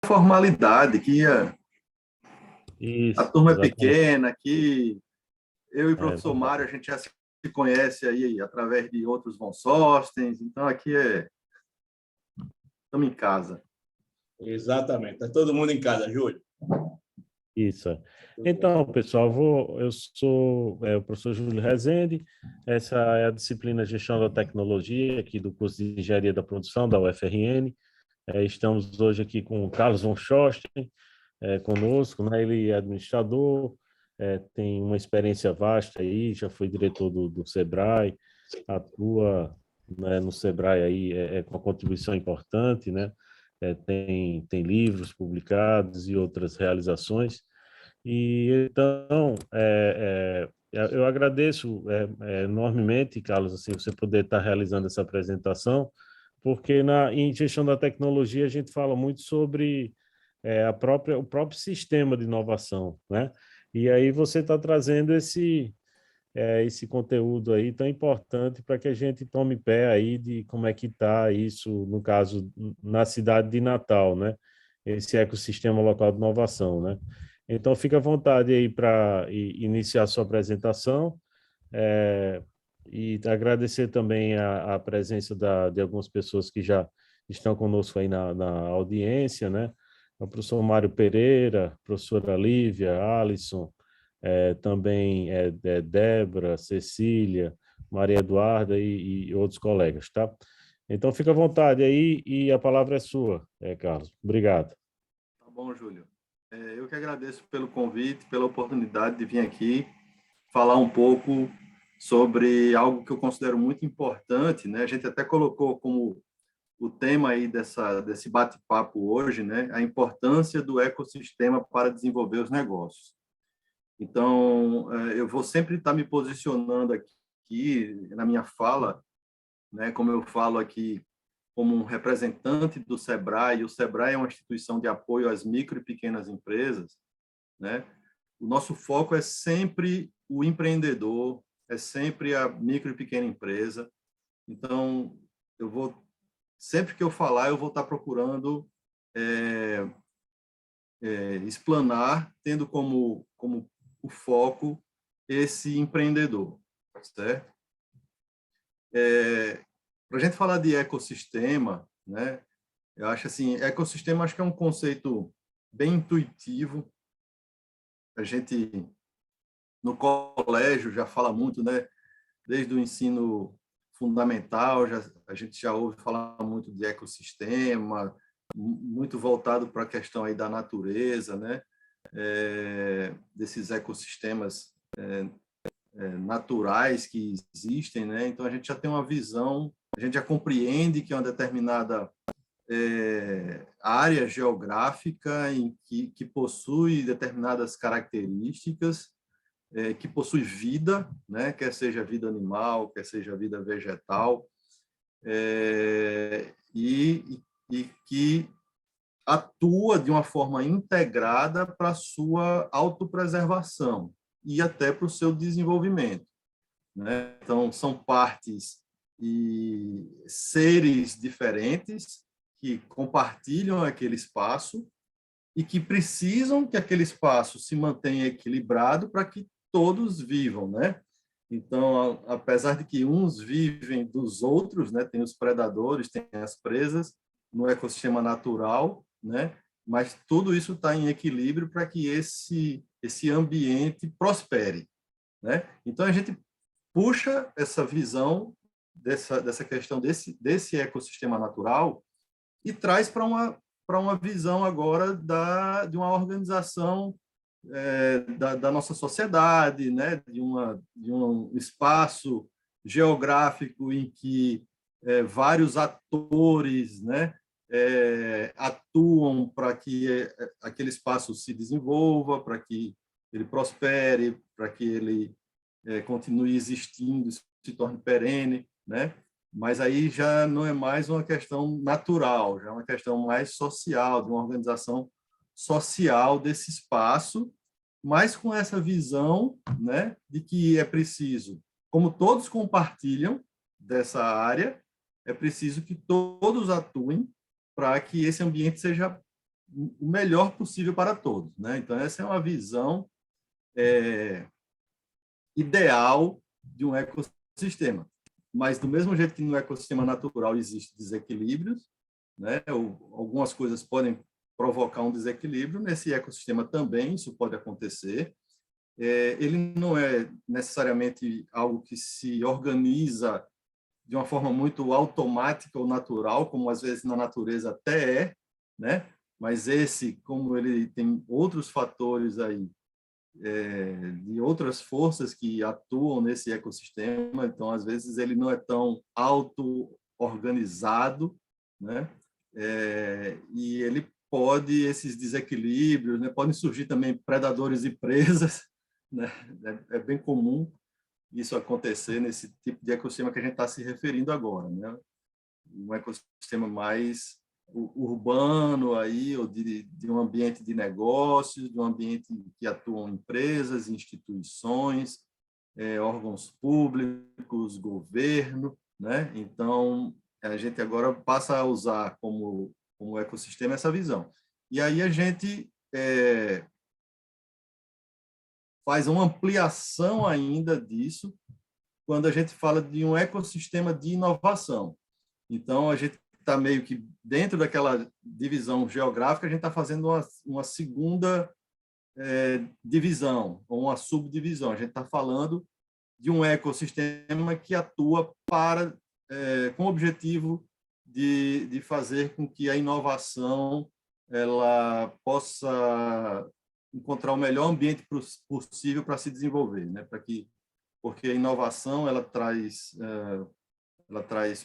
formalidade, que a Isso, turma é exatamente. pequena, que eu e o É professor Mário, a verdade. gente já se conhece aí através de outros Von Sostens, então aqui estamos em casa. Exatamente. Está todo mundo em casa, Júlio. Isso. Então, pessoal, eu sou o professor Júlio Rezende, essa é a disciplina Gestão da Tecnologia, aqui do curso de Engenharia da Produção da UFRN. Estamos hoje aqui com o Carlos von Schosten, conosco, né? Ele é administrador, tem uma experiência vasta aí, já foi diretor do Sebrae, atua, né, no Sebrae aí com uma contribuição importante, né? Tem livros publicados e outras realizações. E então, eu agradeço enormemente, Carlos, assim, você poder estar realizando essa apresentação, porque em gestão da tecnologia a gente fala muito sobre o próprio sistema de inovação, né? E aí você está trazendo esse conteúdo aí tão importante para que a gente tome pé aí de como é que está isso, no caso, na cidade de Natal, né? Esse ecossistema local de inovação, né? Então, fica à vontade aí para iniciar a sua apresentação e agradecer também a presença de algumas pessoas que já estão conosco aí na audiência, né? O professor Mário Pereira, professora Lívia, Alisson, também Débora, Cecília, Maria Eduarda e outros colegas, tá? Então, fica à vontade aí e a palavra é sua, Carlos. Obrigado. Tá bom, Júlio. Eu que agradeço pelo convite, pela oportunidade de vir aqui falar um pouco sobre algo que eu considero muito importante, né? A gente até colocou como o tema aí desse bate-papo hoje, né? A importância do ecossistema para desenvolver os negócios. Então, eu vou sempre estar me posicionando aqui na minha fala, né? Como eu falo aqui, como um representante do Sebrae, e o Sebrae é uma instituição de apoio às micro e pequenas empresas, né? O nosso foco é sempre o empreendedor, é sempre a micro e pequena empresa. Então, sempre que eu falar, eu vou estar procurando explanar, tendo como o foco esse empreendedor, certo? Para a gente falar de ecossistema, né? Eu acho assim, ecossistema acho que é um conceito bem intuitivo. A gente no colégio já fala muito, né? Desde o ensino fundamental, a gente já ouve falar muito de ecossistema, muito voltado para a questão aí da natureza, né? Desses ecossistemas naturais que existem, né? Então a gente já tem uma visão, a gente já compreende que uma determinada área geográfica que possui determinadas características, que possui vida, né? Quer seja vida animal, quer seja vida vegetal, e que atua de uma forma integrada para a sua autopreservação e até para o seu desenvolvimento, né? Então, são partes e seres diferentes que compartilham aquele espaço e que precisam que aquele espaço se mantenha equilibrado para que todos vivam, né? Então, apesar de que uns vivem dos outros, né? Tem os predadores, tem as presas no ecossistema natural, né? Mas tudo isso está em equilíbrio para que esse ambiente prospere, né? Então a gente puxa essa visão dessa questão desse ecossistema natural e traz para uma visão agora de uma organização da nossa sociedade, né? De um espaço geográfico em que vários atores, né? Atuam para que aquele espaço se desenvolva, para que ele prospere, para que ele continue existindo, se torne perene, né? Mas aí já não é mais uma questão natural, já é uma questão mais social, de uma organização social desse espaço, mas com essa visão, né, de que é preciso, como todos compartilham dessa área, é preciso que todos atuem para que esse ambiente seja o melhor possível para todos, né? Então, essa é uma visão ideal de um ecossistema. Mas, do mesmo jeito que no ecossistema natural existem desequilíbrios, né? Algumas coisas podem provocar um desequilíbrio, nesse ecossistema também isso pode acontecer. Ele não é necessariamente algo que se organiza de uma forma muito automática ou natural, como às vezes na natureza até é, né? Mas esse, como ele tem outros fatores aí, de outras forças que atuam nesse ecossistema, então às vezes ele não é tão auto-organizado, né? E ele pode, esses desequilíbrios, né? Podem surgir também predadores e presas, né? É bem comum isso acontecer nesse tipo de ecossistema que a gente está se referindo agora, né? Um ecossistema mais urbano aí, ou de um ambiente de negócios, de um ambiente que atuam empresas, instituições, órgãos públicos, governo, né? Então, a gente agora passa a usar como ecossistema essa visão. E aí a gente faz uma ampliação ainda disso quando a gente fala de um ecossistema de inovação. Então, a gente está meio que dentro daquela divisão geográfica, a gente está fazendo uma segunda divisão, ou uma subdivisão. A gente está falando de um ecossistema que atua com o objetivo de fazer com que a inovação ela possa encontrar o melhor ambiente possível para se desenvolver, né? Porque a inovação ela traz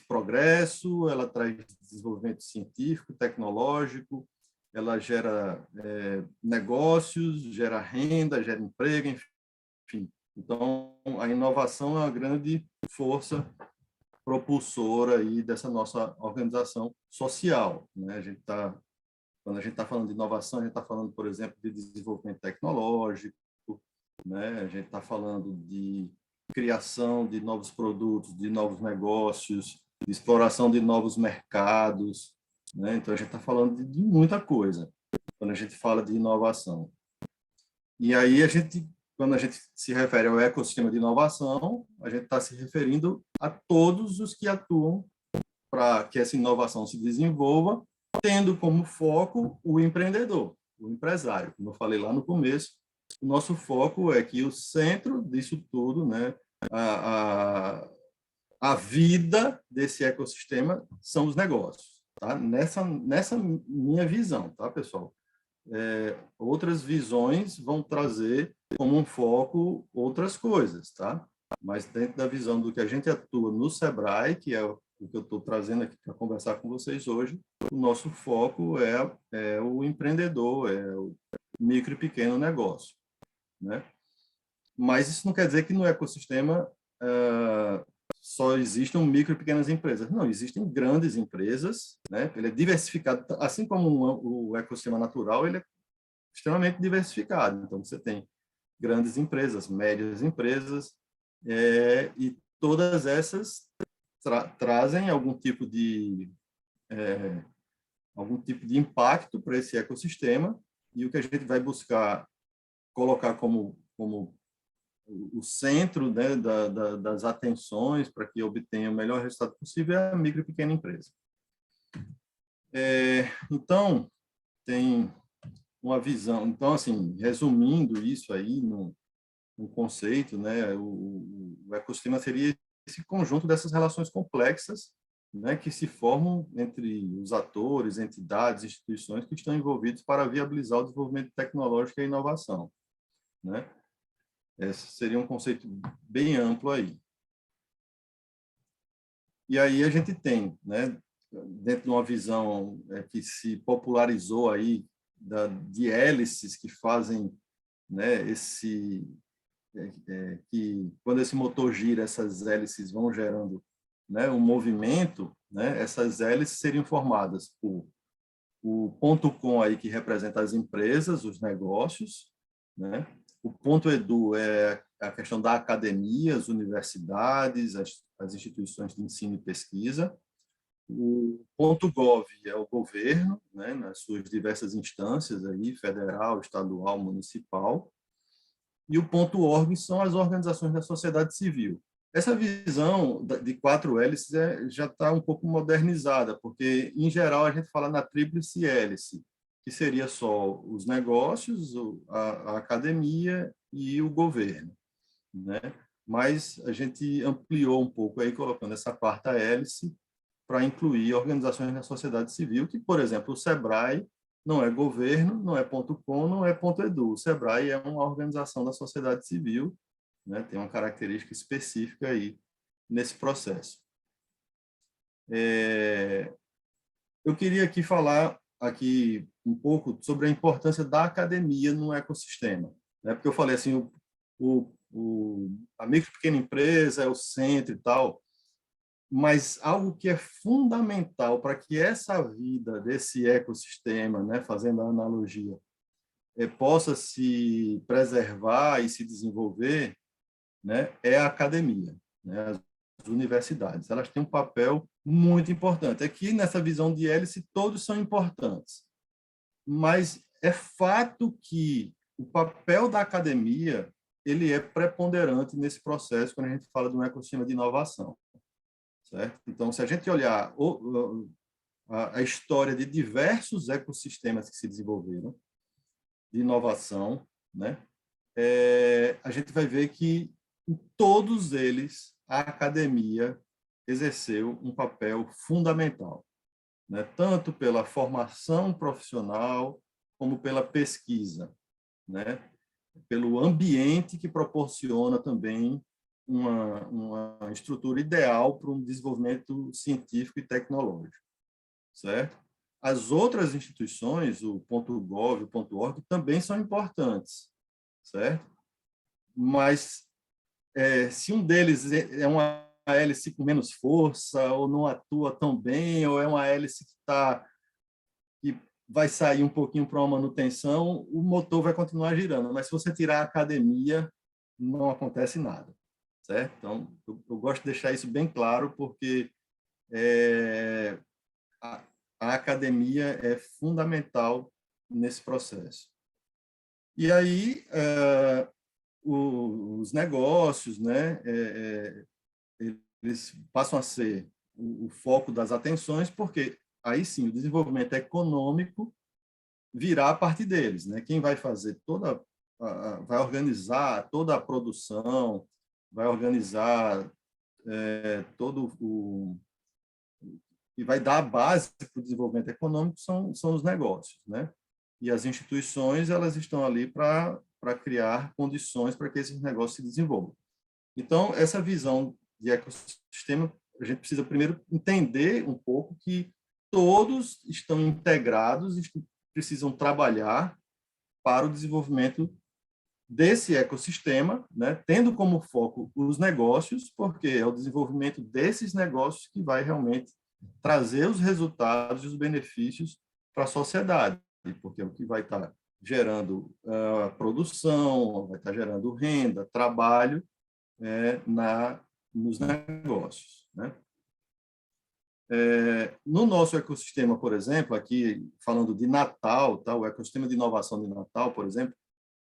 progresso, ela traz desenvolvimento científico, tecnológico, ela gera negócios, gera renda, gera emprego, enfim. Então, a inovação é uma grande força propulsora aí dessa nossa organização social, né? Quando a gente está falando de inovação, a gente está falando, por exemplo, de desenvolvimento tecnológico, né? A gente está falando de criação de novos produtos, de novos negócios, de exploração de novos mercados, né? Então, a gente está falando de muita coisa quando a gente fala de inovação. E aí, quando a gente se refere ao ecossistema de inovação, a gente está se referindo a todos os que atuam para que essa inovação se desenvolva, tendo como foco o empreendedor, o empresário. Como eu falei lá no começo, o nosso foco é que o centro disso tudo, né, a vida desse ecossistema são os negócios, tá? Nessa minha visão, tá, pessoal? Outras visões vão trazer como um foco outras coisas, tá? Mas dentro da visão do que a gente atua no Sebrae, que é o que eu estou trazendo aqui para conversar com vocês hoje, o nosso foco é o empreendedor, é o micro e pequeno negócio, né? Mas isso não quer dizer que no ecossistema só existam micro e pequenas empresas. Não, existem grandes empresas, né? Ele é diversificado, assim como o ecossistema natural, ele é extremamente diversificado. Então, você tem grandes empresas, médias empresas, e todas essas trazem algum tipo de impacto para esse ecossistema, e o que a gente vai buscar colocar como o centro, né, das atenções para que obtenha o melhor resultado possível é a micro e pequena empresa. Então, tem uma visão. Então, assim, resumindo isso aí no conceito, né, o ecossistema seria esse conjunto dessas relações complexas, né, que se formam entre os atores, entidades, instituições que estão envolvidos para viabilizar o desenvolvimento tecnológico e a inovação, né? Esse seria um conceito bem amplo aí. E aí a gente tem, né, dentro de uma visão que se popularizou aí de hélices que fazem, né, que quando esse motor gira, essas hélices vão gerando, né, um movimento, né? Essas hélices seriam formadas por o ponto com aí que representa as empresas, os negócios, né? O ponto edu é a questão da academia, as universidades, as instituições de ensino e pesquisa. O .gov é o governo, né, nas suas diversas instâncias, ali, federal, estadual, municipal, e o .org são as organizações da sociedade civil. Essa visão de 4 hélices já está um pouco modernizada, porque, em geral, a gente fala na tríplice hélice, que seria só os negócios, a academia e o governo, né? Mas a gente ampliou um pouco aí, colocando essa 4ª hélice para incluir organizações da sociedade civil, que, por exemplo, o SEBRAE não é governo, não é .com, não é .edu. O SEBRAE é uma organização da sociedade civil, né? Tem uma característica específica aí nesse processo. Eu queria aqui falar um pouco sobre a importância da academia no ecossistema, né? Porque eu falei assim, a micro e pequena empresa é o centro e tal, mas algo que é fundamental para que essa vida desse ecossistema, né, fazendo a analogia, possa se preservar e se desenvolver, né, é a academia, né, as universidades. Elas têm um papel muito importante. Aqui, nessa visão de hélice, todos são importantes, mas é fato que o papel da academia ele é preponderante nesse processo quando a gente fala de um ecossistema de inovação. Certo? Então, se a gente olhar a história de diversos ecossistemas que se desenvolveram, de inovação, né, a gente vai ver que em todos eles a academia exerceu um papel fundamental, né, tanto pela formação profissional como pela pesquisa, né, pelo ambiente que proporciona também uma estrutura ideal para um desenvolvimento científico e tecnológico, certo? As outras instituições, o .gov, o .org, também são importantes, certo? Mas se um deles é uma hélice com menos força, ou não atua tão bem, ou é uma hélice que vai sair um pouquinho para uma manutenção, o motor vai continuar girando. Mas se você tirar a academia, não acontece nada. Certo? Então, eu gosto de deixar isso bem claro, porque a academia é fundamental nesse processo. E aí, os negócios, né, eles passam a ser o foco das atenções, porque aí sim, o desenvolvimento econômico virá a partir deles, né? Quem vai fazer vai organizar toda a produção, vai organizar e vai dar a base para o desenvolvimento econômico são os negócios, né? E as instituições, elas estão ali para criar condições para que esses negócios se desenvolvam. Então, essa visão de ecossistema, a gente precisa primeiro entender um pouco que todos estão integrados e precisam trabalhar para o desenvolvimento desse ecossistema, né, tendo como foco os negócios, porque é o desenvolvimento desses negócios que vai realmente trazer os resultados e os benefícios para a sociedade, porque é o que vai estar gerando produção, vai estar gerando renda, trabalho nos negócios, né? No nosso ecossistema, por exemplo, aqui falando de Natal, tá, o ecossistema de inovação de Natal, por exemplo,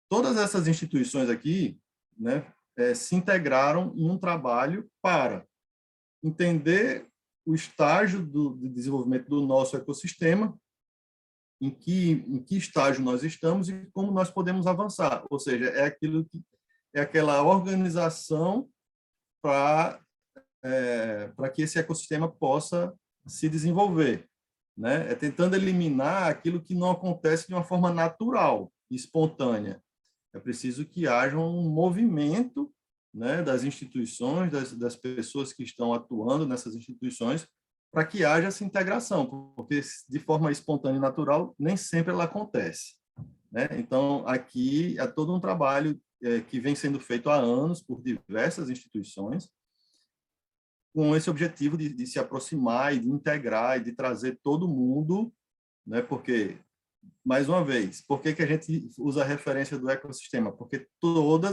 todas essas instituições aqui, né, se integraram em um trabalho para entender o estágio de desenvolvimento do nosso ecossistema, em que estágio nós estamos e como nós podemos avançar. Ou seja, é aquela organização para que esse ecossistema possa se desenvolver, né? É tentando eliminar aquilo que não acontece de uma forma natural, espontânea. É preciso que haja um movimento, né, das instituições, das pessoas que estão atuando nessas instituições, para que haja essa integração, porque de forma espontânea e natural nem sempre ela acontece, né? Então, aqui é todo um trabalho que vem sendo feito há anos por diversas instituições, com esse objetivo de se aproximar e de integrar e de trazer todo mundo, né? Porque, mais uma vez, por que a gente usa a referência do ecossistema? Porque toda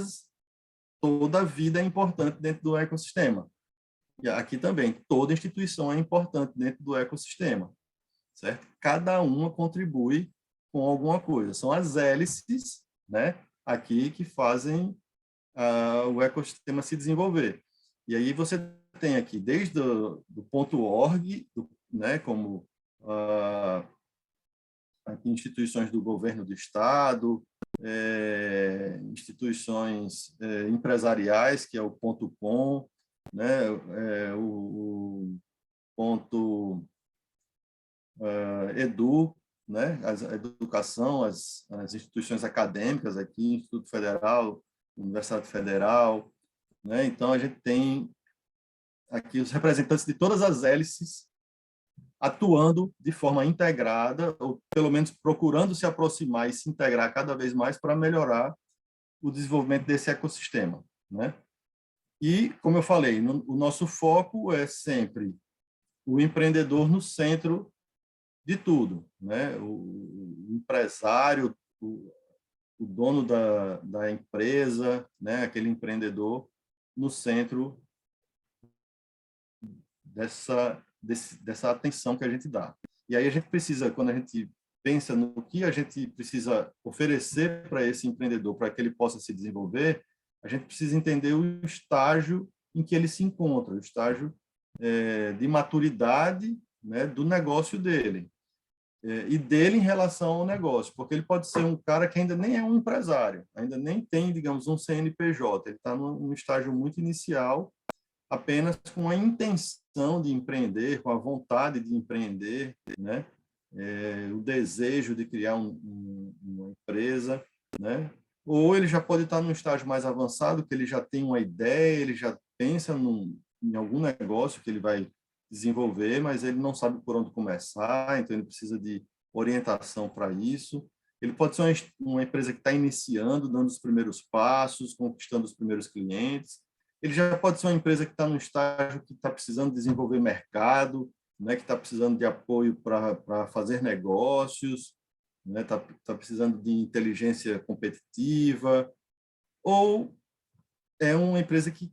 a vida é importante dentro do ecossistema. E aqui também, toda instituição é importante dentro do ecossistema, certo? Cada uma contribui com alguma coisa. São as hélices, né, aqui que fazem o ecossistema se desenvolver. E aí você tem aqui, desde do ponto .org, né, como aqui instituições do governo do estado, instituições empresariais, que é o ponto .com, né, o ponto edu, né, a educação, as instituições acadêmicas aqui, Instituto Federal, Universidade Federal, né? Então a gente tem aqui os representantes de todas as hélices atuando de forma integrada, ou pelo menos procurando se aproximar e se integrar cada vez mais para melhorar o desenvolvimento desse ecossistema, né? E, como eu falei, o nosso foco é sempre o empreendedor no centro de tudo, né? O empresário, o dono da empresa, né? Aquele empreendedor no centro dessa atenção que a gente dá. E aí a gente precisa, quando a gente pensa no que a gente precisa oferecer para esse empreendedor, para que ele possa se desenvolver, a gente precisa entender o estágio em que ele se encontra, o estágio de maturidade, né, do negócio dele. E dele em relação ao negócio, porque ele pode ser um cara que ainda nem é um empresário, ainda nem tem, digamos, um CNPJ, ele está num estágio muito inicial, apenas com a intenção de empreender, com a vontade de empreender, né? O desejo de criar uma empresa, né? Ou ele já pode estar num estágio mais avançado, que ele já tem uma ideia, ele já pensa em algum negócio que ele vai desenvolver, mas ele não sabe por onde começar, então ele precisa de orientação para isso. Ele pode ser uma empresa que está iniciando, dando os primeiros passos, conquistando os primeiros clientes. Ele já pode ser uma empresa que está no estágio que está precisando desenvolver mercado, né, que está precisando de apoio para fazer negócios, né, tá precisando de inteligência competitiva, ou é uma empresa que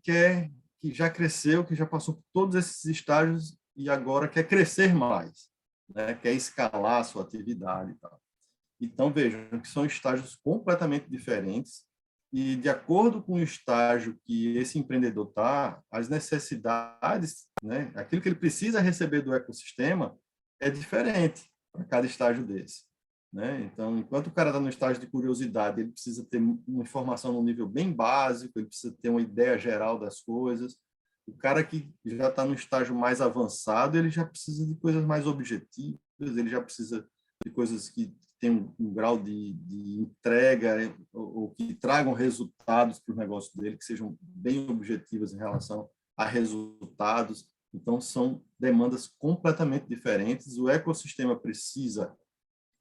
já cresceu, que já passou por todos esses estágios e agora quer crescer mais, né, quer escalar a sua atividade e tal. Então, vejam que são estágios completamente diferentes e, de acordo com o estágio que esse empreendedor está, as necessidades, né, aquilo que ele precisa receber do ecossistema é diferente para cada estágio desse, né? Então, enquanto o cara está no estágio de curiosidade, ele precisa ter uma informação no nível bem básico, ele precisa ter uma ideia geral das coisas. O cara que já está no estágio mais avançado, ele já precisa de coisas mais objetivas, ele já precisa de coisas que tem um grau de entrega ou que tragam resultados para o negócio dele, que sejam bem objetivas em relação a resultados. Então, são demandas completamente diferentes. O ecossistema precisa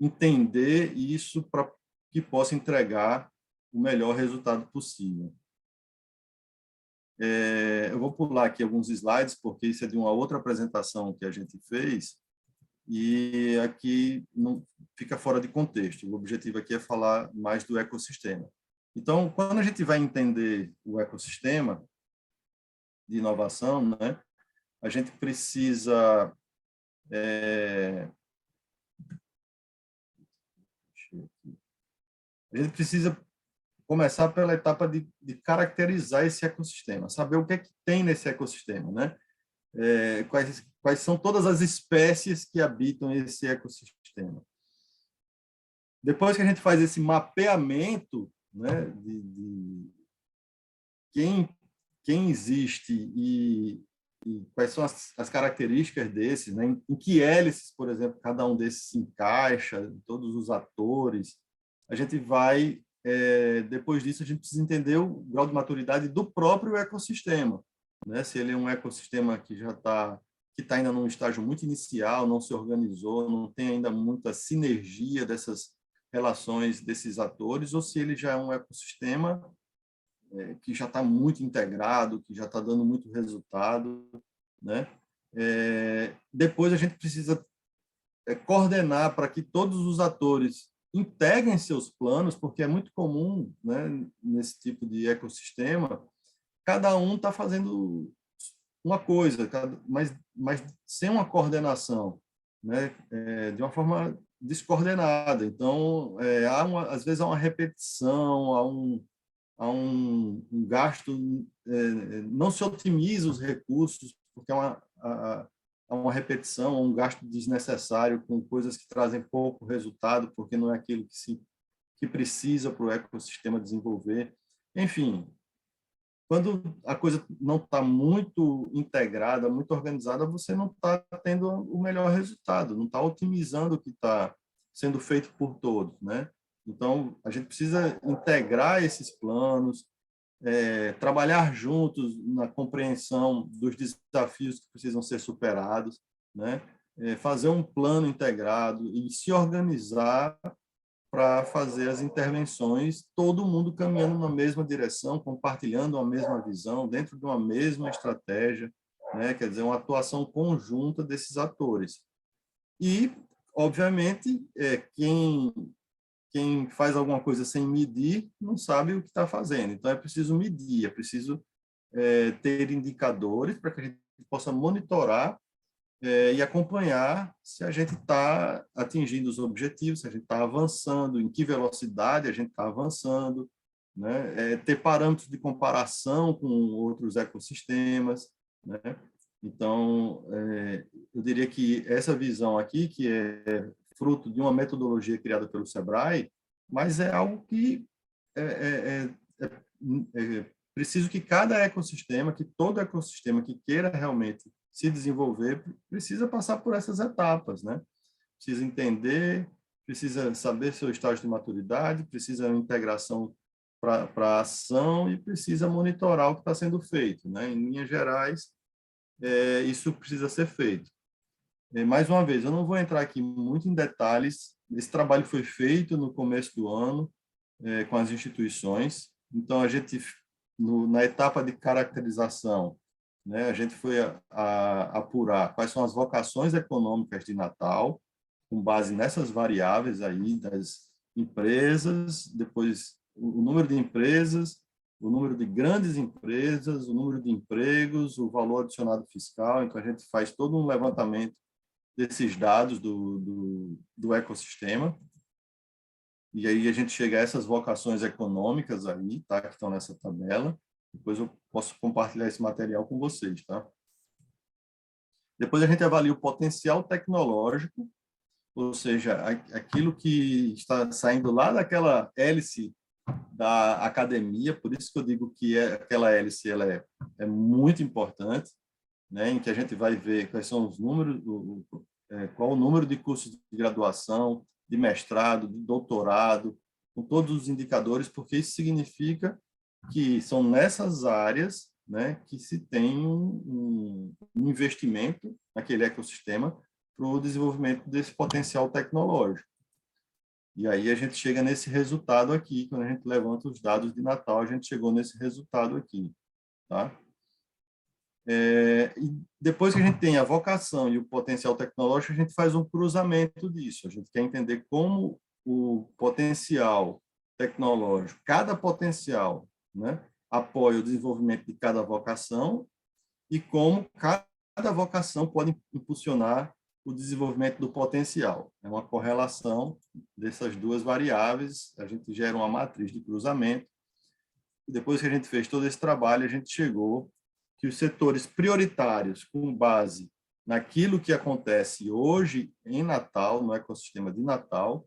entender isso para que possa entregar o melhor resultado possível. Eu vou pular aqui alguns slides, porque isso é de uma outra apresentação que a gente fez, e aqui não fica fora de contexto. O objetivo aqui é falar mais do ecossistema. Então, quando a gente vai entender o ecossistema de inovação, né, a gente precisa começar pela etapa de caracterizar esse ecossistema, saber o que é que tem nesse ecossistema, né? Quais são todas as espécies que habitam esse ecossistema. Depois que a gente faz esse mapeamento, né, de quem existe e quais são as características desses, né, em que hélices, por exemplo, cada um desses se encaixa, todos os atores, a gente vai, depois disso, a gente precisa entender o grau de maturidade do próprio ecossistema, né? Se ele é um ecossistema que está ainda num estágio muito inicial, não se organizou, não tem ainda muita sinergia dessas relações desses atores, ou se ele já é um ecossistema que já está muito integrado, que já está dando muito resultado, né? Depois a gente precisa coordenar para que todos os atores integrem seus planos, porque é muito comum, né, nesse tipo de ecossistema, cada um está fazendo uma coisa, mas sem uma coordenação, né? De uma forma descoordenada. Então, às vezes há uma repetição, há um gasto, não se otimiza os recursos, porque há uma repetição, um gasto desnecessário com coisas que trazem pouco resultado, porque não é aquilo que precisa para o ecossistema desenvolver. Enfim, quando a coisa não está muito integrada, muito organizada, você não está tendo o melhor resultado, não está otimizando o que está sendo feito por todos, né? Então, a gente precisa integrar esses planos, trabalhar juntos na compreensão dos desafios que precisam ser superados, né? Fazer um plano integrado e se organizar para fazer as intervenções, todo mundo caminhando na mesma direção, compartilhando a mesma visão, dentro de uma mesma estratégia, né? Quer dizer, uma atuação conjunta desses atores. E, obviamente, quem faz alguma coisa sem medir não sabe o que está fazendo. Então, é preciso medir, é preciso ter indicadores para que a gente possa monitorar e acompanhar se a gente está atingindo os objetivos, se a gente está avançando, em que velocidade a gente está avançando, né? Ter parâmetros de comparação com outros ecossistemas, né? Então, eu diria que essa visão aqui, que é fruto de uma metodologia criada pelo Sebrae, mas é algo que é preciso que cada ecossistema, que todo ecossistema que queira realmente se desenvolver, precisa passar por essas etapas, né? Precisa entender, precisa saber seu estágio de maturidade, precisa uma integração para a ação e precisa monitorar o que está sendo feito, né? Em linhas gerais, isso precisa ser feito. Mais uma vez, eu não vou entrar aqui muito em detalhes. Esse trabalho foi feito no começo do ano com as instituições. Então, a gente, na etapa de caracterização, né, a gente foi apurar quais são as vocações econômicas de Natal, com base nessas variáveis aí das empresas, depois o número de empresas, o número de grandes empresas, o número de empregos, o valor adicionado fiscal. Então, a gente faz todo um levantamento desses dados do ecossistema. E aí a gente chega a essas vocações econômicas aí, tá, que estão nessa tabela. Depois eu posso compartilhar esse material com vocês, tá? Depois a gente avalia o potencial tecnológico, ou seja, aquilo que está saindo lá daquela hélice da academia, por isso que eu digo que aquela hélice ela é muito importante, né, em que a gente vai ver quais são os números, qual o número de cursos de graduação, de mestrado, de doutorado, com todos os indicadores, porque isso significa que são nessas áreas, né, que se tem um investimento naquele ecossistema para o desenvolvimento desse potencial tecnológico. E aí a gente chega nesse resultado aqui, quando a gente levanta os dados de Natal, a gente chegou nesse resultado aqui, tá? E depois que a gente tem a vocação e o potencial tecnológico, a gente faz um cruzamento disso. A gente quer entender como o potencial tecnológico, cada potencial, né, apoia o desenvolvimento de cada vocação e como cada vocação pode impulsionar o desenvolvimento do potencial. É uma correlação dessas duas variáveis, a gente gera uma matriz de cruzamento. E depois que a gente fez todo esse trabalho, a gente chegou que os setores prioritários, com base naquilo que acontece hoje em Natal, no ecossistema de Natal,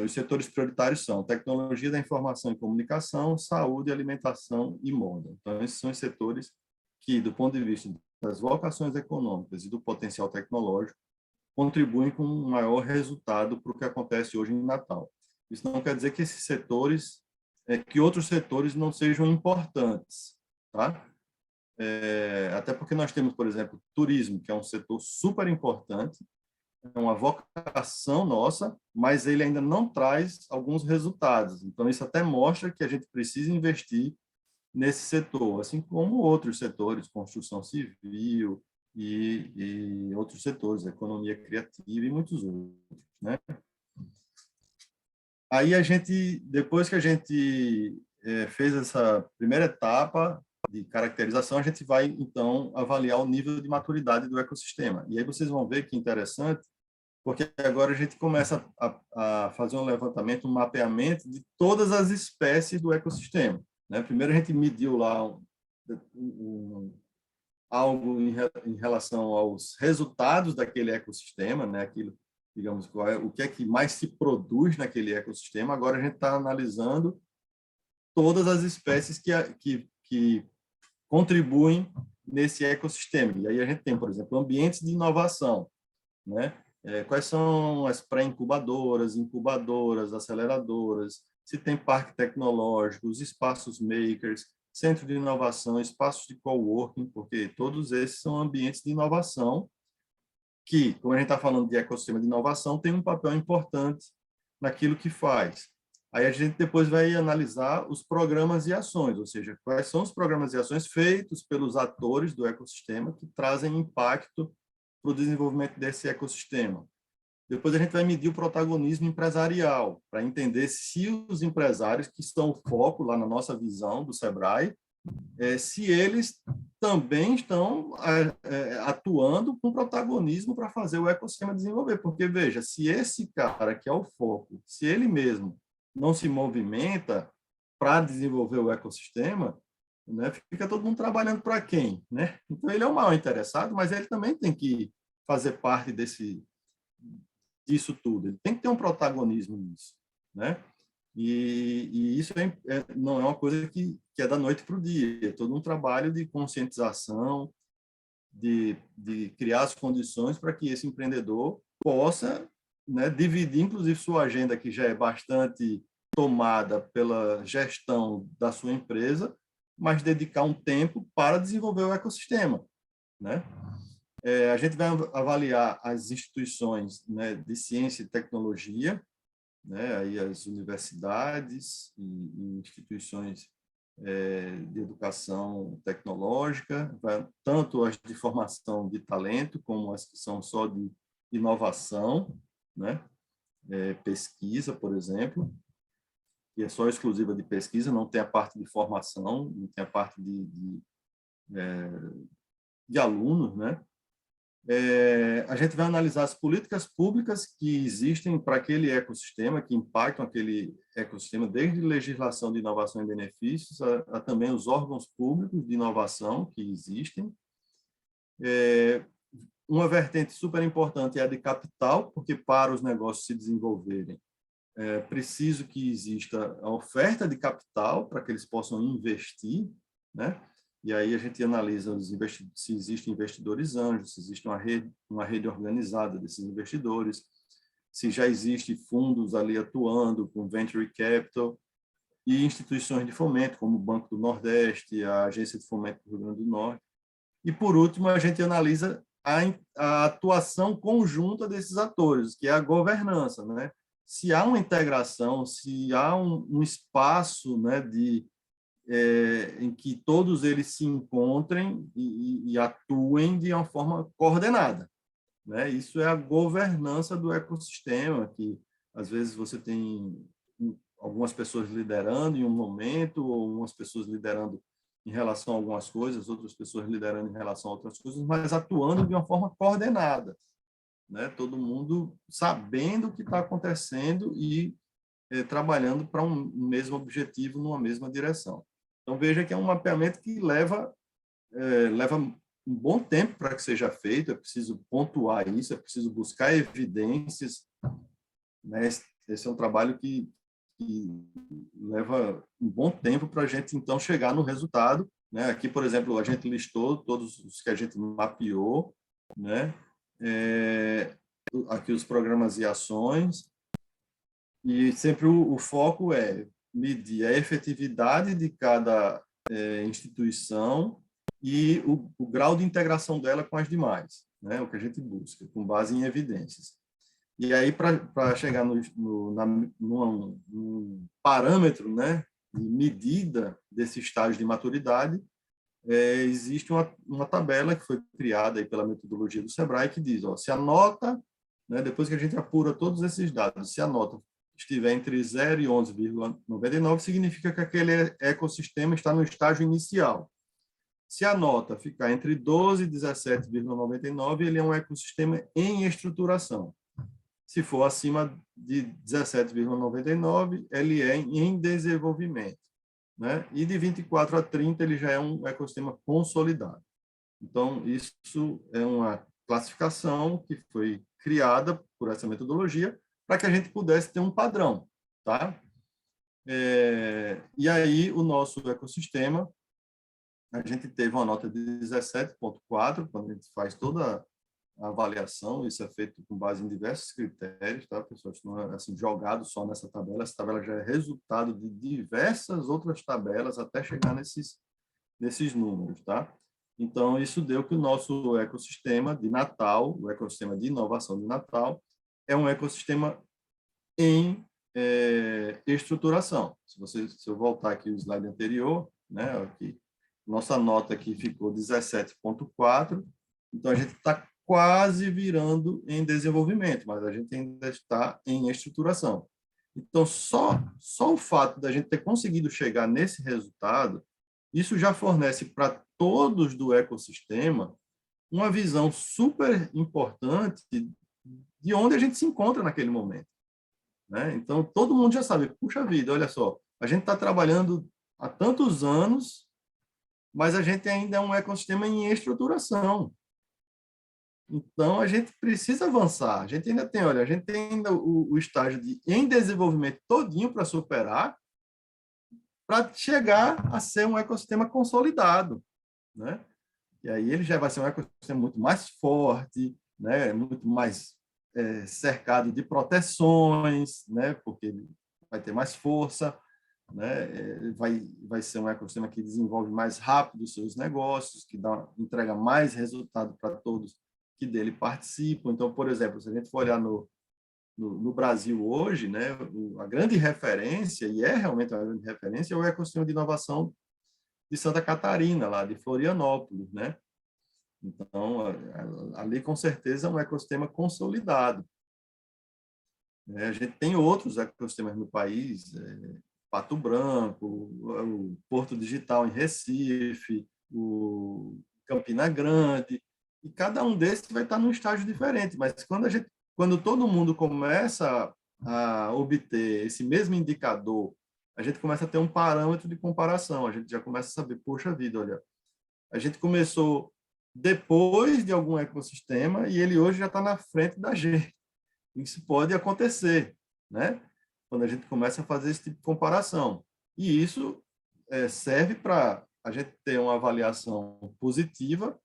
os setores prioritários são tecnologia da informação e comunicação, saúde, alimentação e moda. Então, esses são os setores que, do ponto de vista das vocações econômicas e do potencial tecnológico, contribuem com um maior resultado para o que acontece hoje em Natal. Isso não quer dizer que esses setores, que outros setores não sejam importantes, tá? Até porque nós temos, por exemplo, turismo, que é um setor super importante, é uma vocação nossa, mas ele ainda não traz alguns resultados. Então, isso até mostra que a gente precisa investir nesse setor, assim como outros setores, construção civil e outros setores, economia criativa e muitos outros, né? Aí a gente, depois que a gente fez essa primeira etapa, de caracterização, a gente vai, então, avaliar o nível de maturidade do ecossistema. E aí vocês vão ver que interessante, porque agora a gente começa a fazer um levantamento, um mapeamento de todas as espécies do ecossistema, né? Primeiro a gente mediu lá algo em relação aos resultados daquele ecossistema, né? Aquilo, digamos, o que é que mais se produz naquele ecossistema. Agora a gente está analisando todas as espécies que contribuem nesse ecossistema. E aí a gente tem, por exemplo, ambientes de inovação, né? Quais são as pré-incubadoras, incubadoras, aceleradoras, se tem parque tecnológico, os espaços makers, centro de inovação, espaços de coworking, porque todos esses são ambientes de inovação que, como a gente está falando de ecossistema de inovação, tem um papel importante naquilo que faz. Aí a gente depois vai analisar os programas e ações, ou seja, quais são os programas e ações feitos pelos atores do ecossistema que trazem impacto para o desenvolvimento desse ecossistema. Depois a gente vai medir o protagonismo empresarial, para entender se os empresários, que são o foco lá na nossa visão do Sebrae, se eles também estão atuando com protagonismo para fazer o ecossistema desenvolver. Porque, veja, se esse cara que é o foco, se ele mesmo não se movimenta para desenvolver o ecossistema, né, fica todo mundo trabalhando para quem? Né? Então, ele é o maior interessado, mas ele também tem que fazer parte disso tudo. Ele tem que ter um protagonismo nisso, né? E isso não é uma coisa que é da noite para o dia. É todo um trabalho de conscientização, de criar as condições para que esse empreendedor possa, né, dividir, inclusive, sua agenda, que já é bastante tomada pela gestão da sua empresa, mas dedicar um tempo para desenvolver o ecossistema, né? A gente vai avaliar as instituições, né, de ciência e tecnologia, né, aí as universidades e instituições de educação tecnológica, tanto as de formação de talento, como as que são só de inovação, né, pesquisa, por exemplo, que é só exclusiva de pesquisa, não tem a parte de formação, não tem a parte de alunos, né? A gente vai analisar as políticas públicas que existem para aquele ecossistema, que impactam aquele ecossistema, desde legislação de inovação e benefícios a também os órgãos públicos de inovação que existem. Uma vertente super importante é a de capital, porque para os negócios se desenvolverem, é preciso que exista a oferta de capital para que eles possam investir, né? E aí a gente analisa se existem investidores anjos, se existe uma rede organizada desses investidores, se já existem fundos ali atuando com venture capital e instituições de fomento, como o Banco do Nordeste, a Agência de Fomento do Rio Grande do Norte. E, por último, a gente analisa a atuação conjunta desses atores, que é a governança, né? Se há uma integração, se há um espaço, né, em que todos eles se encontrem e atuem de uma forma coordenada, né? Isso é a governança do ecossistema, que às vezes você tem algumas pessoas liderando em um momento, ou umas pessoas liderando em relação a algumas coisas, outras pessoas liderando em relação a outras coisas, mas atuando de uma forma coordenada, né? Todo mundo sabendo o que está acontecendo e trabalhando para um mesmo objetivo, numa mesma direção. Então, veja que é um mapeamento que leva um bom tempo para que seja feito, é preciso pontuar isso, é preciso buscar evidências, né? Esse é um trabalho que leva um bom tempo para a gente, então, chegar no resultado, né? Aqui, por exemplo, a gente listou todos os que a gente mapeou, né? Aqui os programas e ações, e sempre o foco é medir a efetividade de cada instituição e o grau de integração dela com as demais, né? O que a gente busca, com base em evidências. E aí, para chegar num parâmetro, né, de medida desse estágio de maturidade, existe uma tabela que foi criada aí pela metodologia do Sebrae que diz, se a nota, né, depois que a gente apura todos esses dados, se a nota estiver entre 0 e 11,99, significa que aquele ecossistema está no estágio inicial. Se a nota ficar entre 12 e 17,99, ele é um ecossistema em estruturação. Se for acima de 17,99, ele é em desenvolvimento, né? E de 24 a 30, ele já é um ecossistema consolidado. Então, isso é uma classificação que foi criada por essa metodologia para que a gente pudesse ter um padrão, tá? E aí, o nosso ecossistema, a gente teve uma nota de 17,4, quando a gente faz toda a avaliação, isso é feito com base em diversos critérios, tá, pessoal? Isso não é assim, jogado só nessa tabela, essa tabela já é resultado de diversas outras tabelas até chegar nesses números, tá? Então, isso deu que o nosso ecossistema de Natal, o ecossistema de inovação de Natal, é um ecossistema em estruturação. Se eu voltar aqui o slide anterior, né, aqui, nossa nota aqui ficou 17,4, então a gente está quase virando em desenvolvimento, mas a gente ainda está em estruturação. Então, só o fato da gente ter conseguido chegar nesse resultado, isso já fornece para todos do ecossistema uma visão super importante de onde a gente se encontra naquele momento, né? Então, todo mundo já sabe, puxa vida, olha só, a gente está trabalhando há tantos anos, mas a gente ainda é um ecossistema em estruturação. Então, a gente precisa avançar. A gente ainda tem, olha, a gente tem ainda o estágio em desenvolvimento todinho para superar, para chegar a ser um ecossistema consolidado, né? E aí ele já vai ser um ecossistema muito mais forte, né? Muito mais cercado de proteções, né? Porque ele vai ter mais força, né? Vai ser um ecossistema que desenvolve mais rápido os seus negócios, que entrega mais resultado para todos que dele participam. Então, por exemplo, se a gente for olhar no Brasil hoje, né, a grande referência, e é realmente uma grande referência, é o ecossistema de inovação de Santa Catarina, lá de Florianópolis, né? Então, ali com certeza é um ecossistema consolidado. A gente tem outros ecossistemas no país, Pato Branco, o Porto Digital em Recife, o Campina Grande, e cada um desses vai estar num estágio diferente, mas quando todo mundo começa a obter esse mesmo indicador, a gente começa a ter um parâmetro de comparação, a gente já começa a saber, poxa vida, olha, a gente começou depois de algum ecossistema e ele hoje já está na frente da gente. Isso pode acontecer, né? Quando a gente começa a fazer esse tipo de comparação. E isso serve para a gente ter uma avaliação positiva,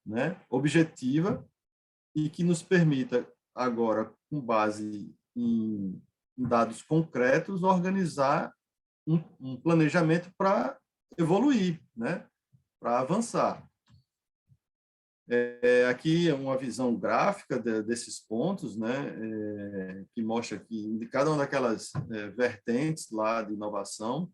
né, objetiva, e que nos permita, agora, com base em dados concretos, organizar um planejamento para evoluir, né, para avançar. Aqui é uma visão gráfica desses pontos, né, que mostra que de cada uma daquelas vertentes lá de inovação,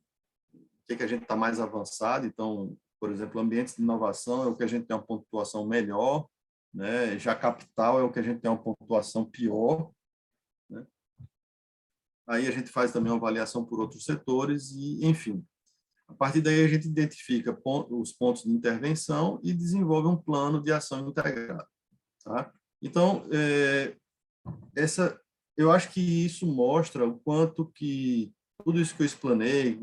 o que a gente está mais avançado. Então, por exemplo, ambientes de inovação é o que a gente tem uma pontuação melhor, né? Já capital é o que a gente tem uma pontuação pior, né? Aí a gente faz também uma avaliação por outros setores e, enfim, a partir daí a gente identifica os pontos de intervenção e desenvolve um plano de ação integrado, tá? Então, eu acho que isso mostra o quanto que tudo isso que eu explanei,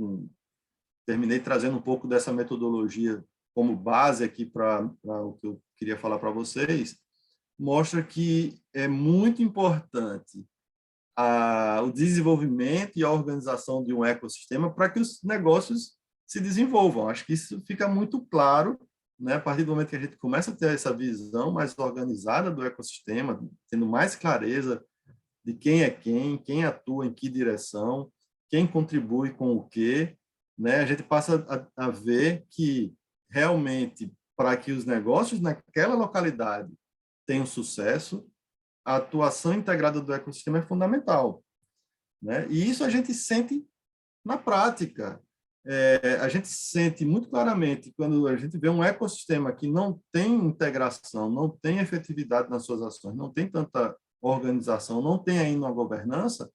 terminei trazendo um pouco dessa metodologia como base aqui para o que eu queria falar para vocês, mostra que é muito importante o desenvolvimento e a organização de um ecossistema para que os negócios se desenvolvam. Acho que isso fica muito claro, né, a partir do momento que a gente começa a ter essa visão mais organizada do ecossistema, tendo mais clareza de quem é quem atua em que direção, quem contribui com o quê, né? A gente passa a ver que realmente, para que os negócios naquela localidade tenham sucesso, a atuação integrada do ecossistema é fundamental, né? E isso a gente sente na prática. A gente sente muito claramente quando a gente vê um ecossistema que não tem integração, não tem efetividade nas suas ações, não tem tanta organização, não tem ainda uma governança,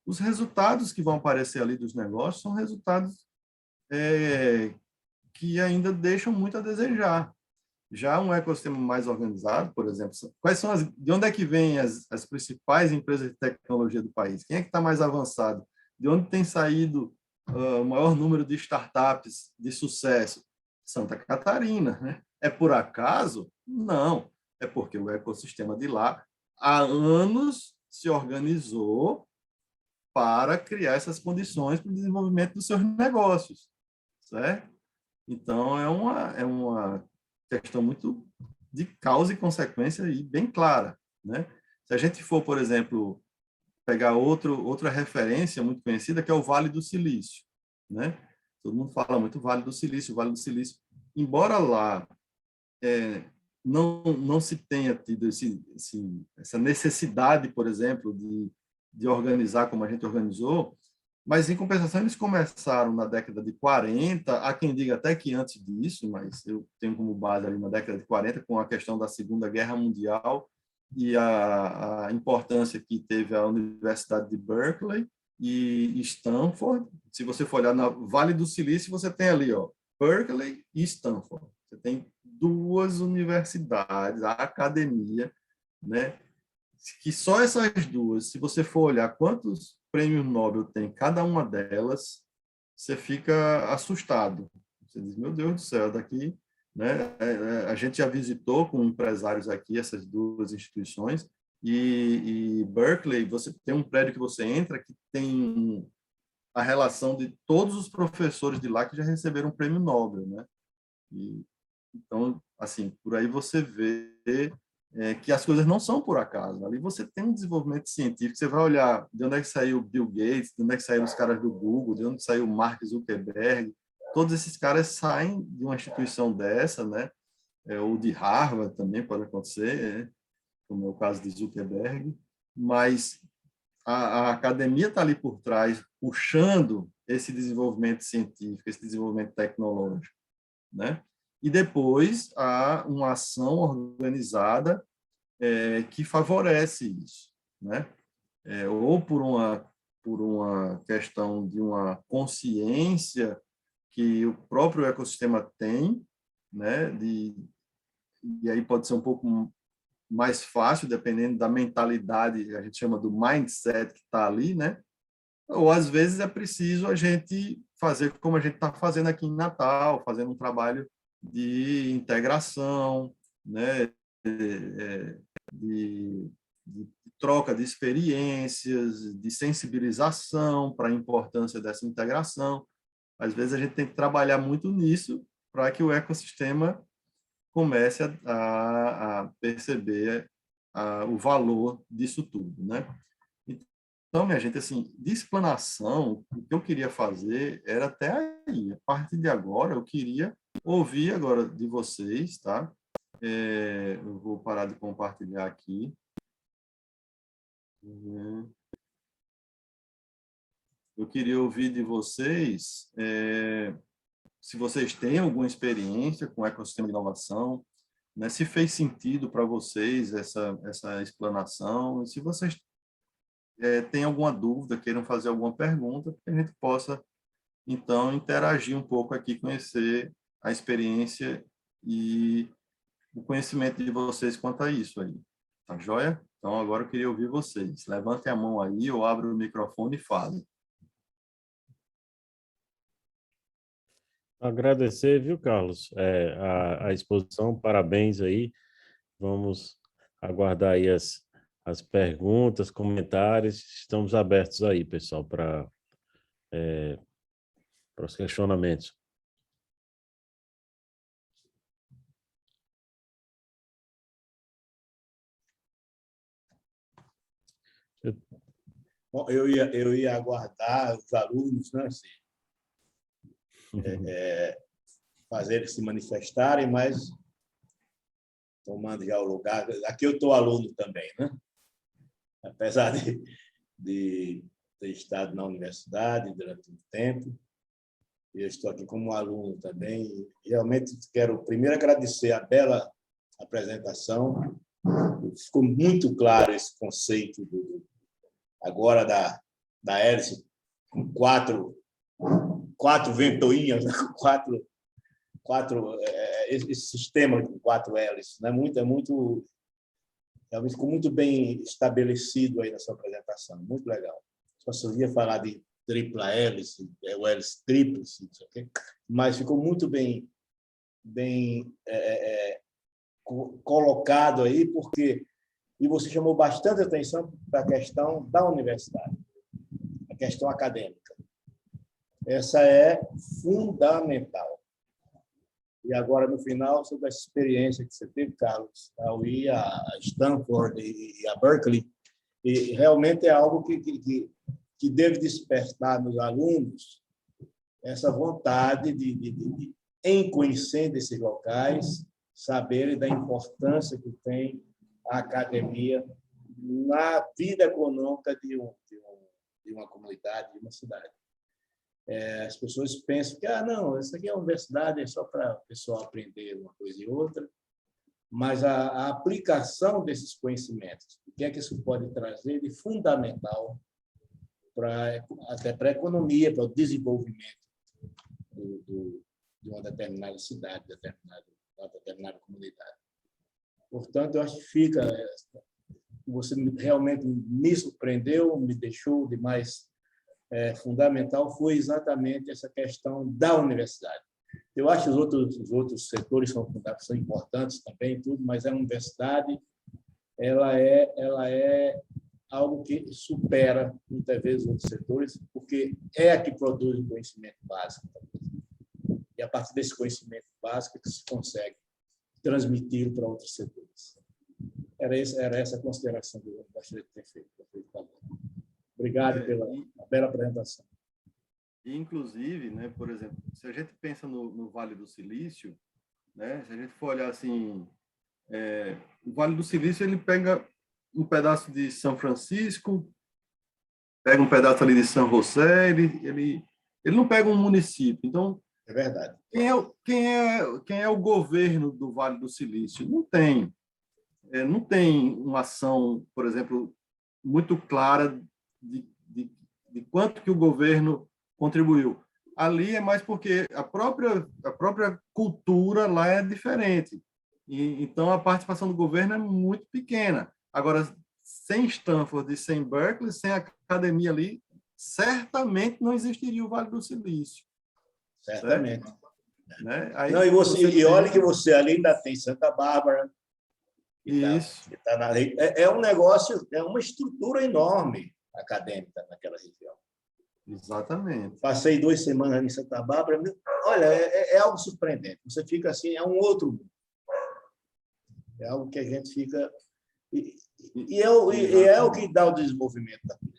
os resultados que vão aparecer ali dos negócios são resultados que ainda deixam muito a desejar. Já um ecossistema mais organizado, por exemplo, de onde é que vêm as principais empresas de tecnologia do país? Quem é que está mais avançado? De onde tem saído o maior número de startups de sucesso? Santa Catarina, né? É por acaso? Não. É porque o ecossistema de lá, há anos, se organizou para criar essas condições para o desenvolvimento dos seus negócios, certo? Então, é uma questão muito de causa e consequência e bem clara, né? Se a gente for, por exemplo, pegar outra referência muito conhecida, que é o Vale do Silício, né? Todo mundo fala muito Vale do Silício, Vale do Silício. Embora lá não se tenha tido essa necessidade, por exemplo, de organizar como a gente organizou, mas, em compensação, eles começaram na década de 40, há quem diga até que antes disso, mas eu tenho como base ali na década de 40, com a questão da Segunda Guerra Mundial e a importância que teve a Universidade de Berkeley e Stanford. Se você for olhar na Vale do Silício, você tem ali, ó, Berkeley e Stanford. Você tem duas universidades, a academia, né? Que só essas duas, se você for olhar quantos prêmios Nobel tem cada uma delas, você fica assustado. Você diz, meu Deus do céu, daqui, né? A gente já visitou com empresários aqui essas duas instituições e Berkeley, você tem um prédio que você entra que tem a relação de todos os professores de lá que já receberam um prêmio Nobel, né? Então, assim, por aí você vê que as coisas não são por acaso. Ali você tem um desenvolvimento científico. Você vai olhar de onde é que saiu Bill Gates, de onde é que saíram os caras do Google, de onde saiu Mark Zuckerberg. Todos esses caras saem de uma instituição dessa, né? Ou de Harvard também pode acontecer, como é o caso de Zuckerberg. Mas a academia está ali por trás, puxando esse desenvolvimento científico, esse desenvolvimento tecnológico, né? E depois há uma ação organizada que favorece isso, né? Ou por uma questão de uma consciência que o próprio ecossistema tem, né? E aí pode ser um pouco mais fácil, dependendo da mentalidade, a gente chama do mindset que está ali, né? Ou às vezes é preciso a gente fazer como a gente está fazendo aqui em Natal, fazendo um trabalho de integração, né? De troca de experiências, de sensibilização para a importância dessa integração. Às vezes a gente tem que trabalhar muito nisso para que o ecossistema comece a perceber o valor disso tudo, né? Então, minha gente, assim, de explanação, o que eu queria fazer era até aí. A partir de agora, eu queria ouvir agora de vocês, tá? Eu vou parar de compartilhar aqui. Eu queria ouvir de vocês se vocês têm alguma experiência com ecossistema de inovação, né? Se fez sentido para vocês essa explanação, e se vocês têm alguma dúvida, queiram fazer alguma pergunta, que a gente possa, então, interagir um pouco aqui, conhecer a experiência e o conhecimento de vocês quanto a isso aí. Tá joia? Então, agora eu queria ouvir vocês. Levantem a mão aí, ou abram o microfone e falem. Agradecer, viu, Carlos, a exposição, parabéns aí. Vamos aguardar aí as perguntas, comentários. Estamos abertos aí, pessoal, para os questionamentos. Bom, eu ia aguardar os alunos, né, assim, fazerem se manifestarem, mas tomando já o lugar. Aqui eu estou aluno também, né? Apesar de ter estado na universidade durante um tempo, eu estou aqui como aluno também. Realmente quero primeiro agradecer a bela apresentação. Ficou muito claro esse conceito agora da hélice com quatro ventoinhas, quatro esse sistema de 4 hélices, né? Realmente ficou muito bem estabelecido aí na sua apresentação, muito legal. Só ouvia falar de tripla hélice, o hélice tríplice, não sei o quê, mas ficou muito bem colocado aí, porque e você chamou bastante atenção para a questão da universidade, a questão acadêmica. Essa é fundamental. E agora, no final, sobre essa experiência que você teve, Carlos, ao ir a Stanford e a Berkeley, e realmente é algo que deve despertar nos alunos essa vontade de em conhecer desses locais, saberem da importância que tem a academia na vida econômica de uma comunidade, de uma cidade. As pessoas pensam que não, isso aqui é uma universidade, é só para o pessoal aprender uma coisa e outra, mas a aplicação desses conhecimentos, o que é que isso pode trazer de fundamental até para a economia, para o desenvolvimento de uma determinada cidade, de uma determinada comunidade. Portanto, eu acho que você realmente me surpreendeu, me deixou demais fundamental, foi exatamente essa questão da universidade. Eu acho que os outros setores são importantes também, tudo, mas a universidade ela é algo que supera muitas vezes outros setores, porque é a que produz o conhecimento básico. E a partir desse conhecimento básico que se consegue transmitir para outros setores. Era essa a consideração que eu gostaria de ter feito. Obrigado pela bela apresentação. Inclusive, né, por exemplo, se a gente pensa no Vale do Silício, né, se a gente for olhar assim, o Vale do Silício ele pega um pedaço de São Francisco, pega um pedaço ali de São José, ele não pega um município. Então, é verdade. Quem é o governo do Vale do Silício? Não tem. Não tem uma ação, por exemplo, muito clara de quanto que o governo contribuiu. Ali é mais porque a própria cultura lá é diferente. Então, a participação do governo é muito pequena. Agora, sem Stanford e sem Berkeley, sem a academia ali, certamente não existiria o Vale do Silício. Certamente. Né? Aí, não, e olha que você ali ainda tem Santa Bárbara. Isso. É um negócio, é uma estrutura enorme acadêmica naquela região. Exatamente. Passei 2 semanas em Santa Bárbara. Olha, é algo surpreendente. Você fica assim, é um outro mundo. É algo que a gente fica... E é o que dá o desenvolvimento da coisa.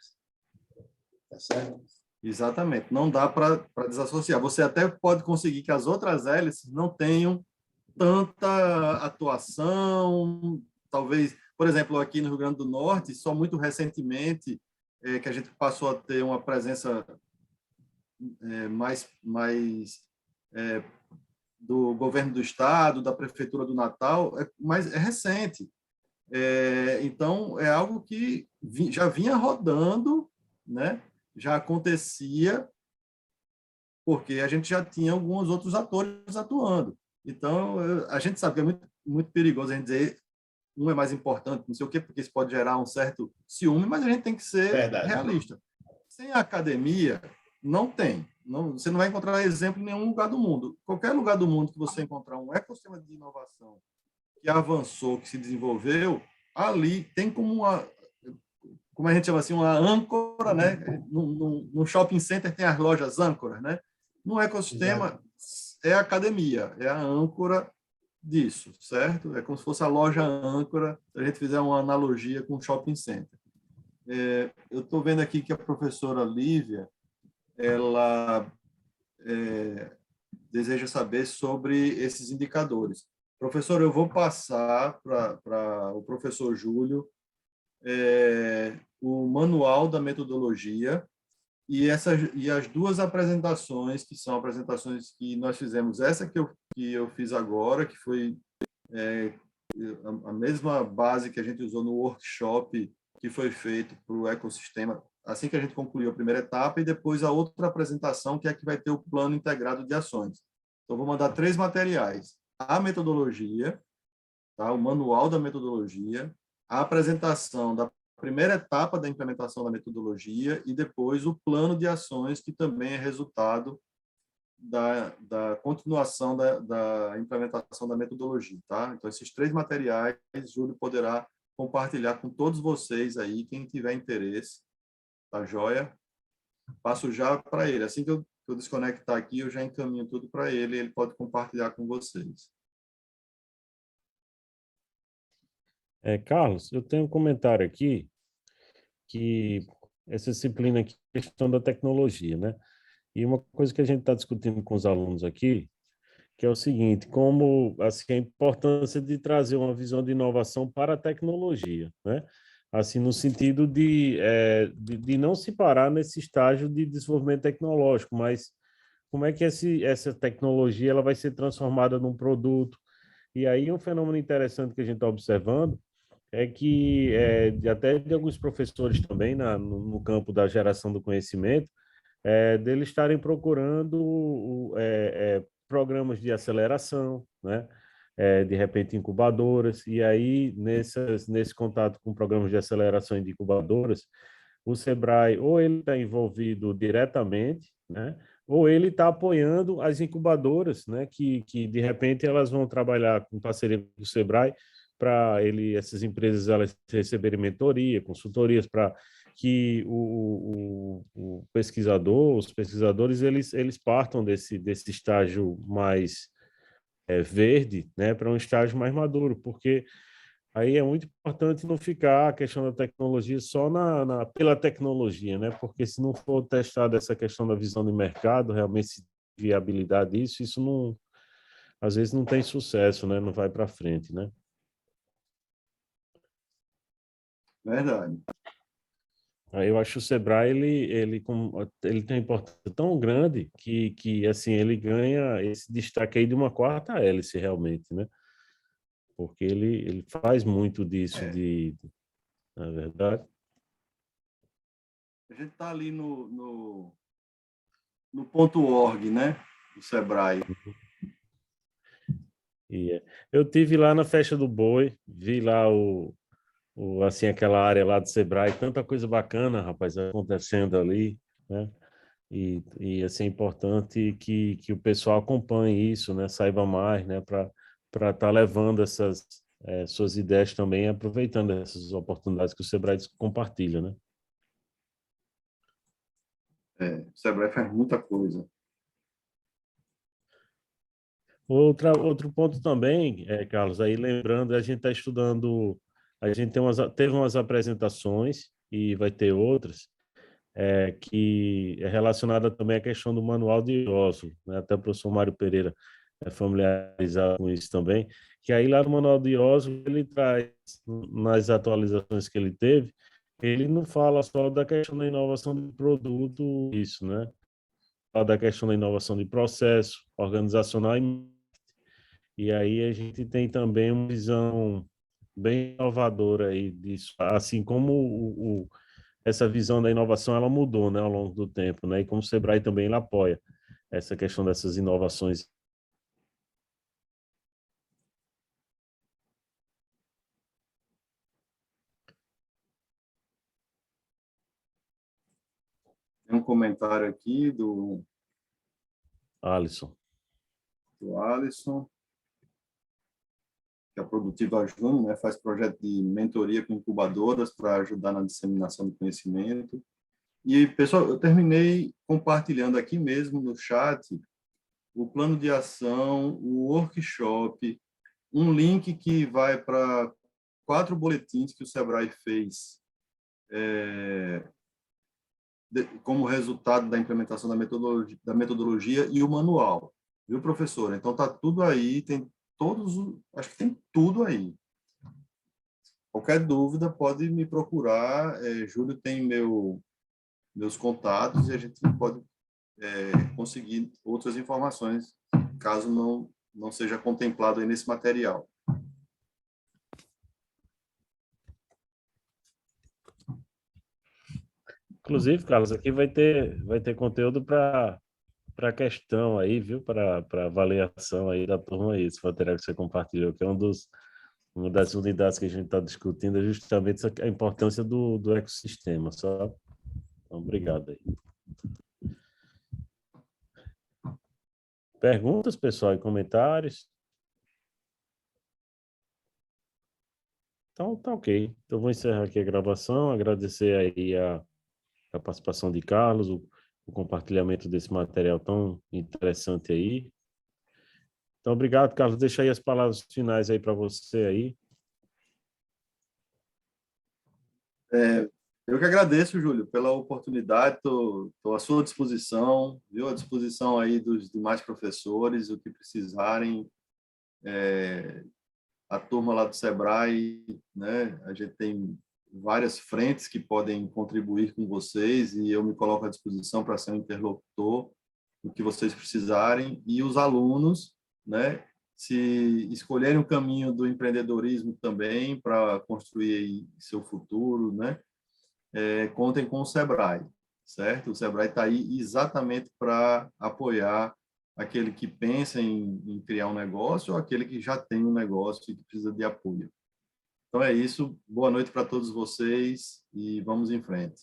Tá certo? Exatamente. Não dá para desassociar. Você até pode conseguir que as outras hélices não tenham tanta atuação, talvez, por exemplo, aqui no Rio Grande do Norte, só muito recentemente que a gente passou a ter uma presença mais do governo do estado, da prefeitura do Natal, mas é recente. Então, é algo que já vinha rodando, né? Já acontecia, porque a gente já tinha alguns outros atores atuando. Então, a gente sabe que é muito, muito perigoso a gente dizer um é mais importante, não sei o quê, porque isso pode gerar um certo ciúme, mas a gente tem que ser realista. Sem a academia, não tem. Você não vai encontrar exemplo em nenhum lugar do mundo. Qualquer lugar do mundo que você encontrar um ecossistema de inovação que avançou, que se desenvolveu, ali tem como a gente chama assim, uma âncora, né? No shopping center tem as lojas âncoras, né? No ecossistema, é a academia, é a âncora disso, certo? É como se fosse a loja âncora, se a gente fizer uma analogia com o shopping center. Eu estou vendo aqui que a professora Lívia, ela deseja saber sobre esses indicadores. Professor, eu vou passar para o professor Júlio o manual da metodologia e as 2 apresentações, que são apresentações que nós fizemos. Essa que eu fiz agora, que foi a mesma base que a gente usou no workshop que foi feito para o ecossistema, assim que a gente concluiu a primeira etapa, e depois a outra apresentação, que é que vai ter o plano integrado de ações. Então, vou mandar 3 materiais. A metodologia, tá? O manual da metodologia, a apresentação da primeira etapa da implementação da metodologia e depois o plano de ações, que também é resultado da continuação da implementação da metodologia. Tá? Então, esses 3 materiais, Júlio poderá compartilhar com todos vocês aí, quem tiver interesse. Tá joia? Passo já para ele. Assim que eu desconectar aqui, eu já encaminho tudo para ele e ele pode compartilhar com vocês. Carlos, eu tenho um comentário aqui que essa disciplina aqui é questão da tecnologia, né? E uma coisa que a gente está discutindo com os alunos aqui, que é o seguinte, como assim, a importância de trazer uma visão de inovação para a tecnologia, né? Assim, no sentido de não se parar nesse estágio de desenvolvimento tecnológico, mas como é que essa tecnologia ela vai ser transformada num produto. E aí um fenômeno interessante que a gente está observando é que até de alguns professores também no campo da geração do conhecimento, deles estarem procurando programas de aceleração, né? De repente incubadoras, e aí nesse contato com programas de aceleração e de incubadoras, o Sebrae ou ele está envolvido diretamente, né? Ou ele está apoiando as incubadoras, né? Que de repente elas vão trabalhar com parceria com o Sebrae para essas empresas elas receberem mentoria, consultorias para que o pesquisador, os pesquisadores, eles partam desse estágio mais verde, né, para um estágio mais maduro, porque aí é muito importante não ficar a questão da tecnologia só pela tecnologia, né, porque se não for testada essa questão da visão de mercado, realmente viabilidade disso, isso não, às vezes não tem sucesso, né, não vai para frente, né. Verdade. Aí eu acho que o Sebrae ele tem uma importância tão grande que assim ele ganha esse destaque aí de uma quarta hélice realmente, né? Porque ele faz muito disso na verdade. A gente está ali no ponto .org, né? Do Sebrae. Eu tive lá na Festa do Boi, vi lá assim aquela área lá do Sebrae, tanta coisa bacana, rapaz, acontecendo ali, né? E assim, é importante que o pessoal acompanhe isso, né? Saiba mais, né? Para estar levando essas suas ideias também, aproveitando essas oportunidades que o Sebrae compartilha, né? O Sebrae faz muita coisa. Outro ponto também, Carlos, aí lembrando, a gente está estudando, a gente teve umas apresentações e vai ter outras, que é relacionada também à questão do manual de Oslo, né? Até o professor Mário Pereira é familiarizado com isso também, que aí lá no manual de Oslo ele traz, nas atualizações que ele teve, ele não fala só da questão da inovação de produto, isso, né? Fala da questão da inovação de processo organizacional e aí a gente tem também uma visão bem inovadora aí disso, assim como essa visão da inovação ela mudou, né, ao longo do tempo, né? E como o Sebrae também ele apoia essa questão dessas inovações. Tem um comentário aqui Alisson. do Alisson, que é a Produtiva Júnior, né? Faz projeto de mentoria com incubadoras para ajudar na disseminação do conhecimento. E, pessoal, eu terminei compartilhando aqui mesmo no chat o plano de ação, o workshop, um link que vai para 4 boletins que o Sebrae fez como resultado da implementação da metodologia e o manual. Viu, professor? Então, tá tudo aí, tem acho que tem tudo aí. Qualquer dúvida, pode me procurar. Júlio tem meus contatos e a gente pode conseguir outras informações, caso não seja contemplado aí nesse material. Inclusive, Carlos, aqui vai ter conteúdo para a questão aí, viu? Para avaliação aí da turma aí, esse material que você compartilhou, que é uma das unidades que a gente está discutindo, é justamente a importância do ecossistema, sabe? Então, obrigado aí. Perguntas, pessoal, e comentários? Então, tá ok. Então, eu vou encerrar aqui a gravação, agradecer aí a participação de Carlos, o compartilhamento desse material tão interessante aí. Então, obrigado, Carlos. Deixa aí as palavras finais aí para você aí. Eu que agradeço, Júlio, pela oportunidade, estou à sua disposição, viu? À disposição aí dos demais professores, o que precisarem, a turma lá do Sebrae, né? A gente tem várias frentes que podem contribuir com vocês e eu me coloco à disposição para ser um interlocutor do que vocês precisarem e os alunos, né? Se escolherem o caminho do empreendedorismo também para construir aí seu futuro, né? Contem com o Sebrae, certo? O Sebrae está aí exatamente para apoiar aquele que pensa em criar um negócio ou aquele que já tem um negócio e que precisa de apoio. Então é isso. Boa noite para todos vocês e vamos em frente.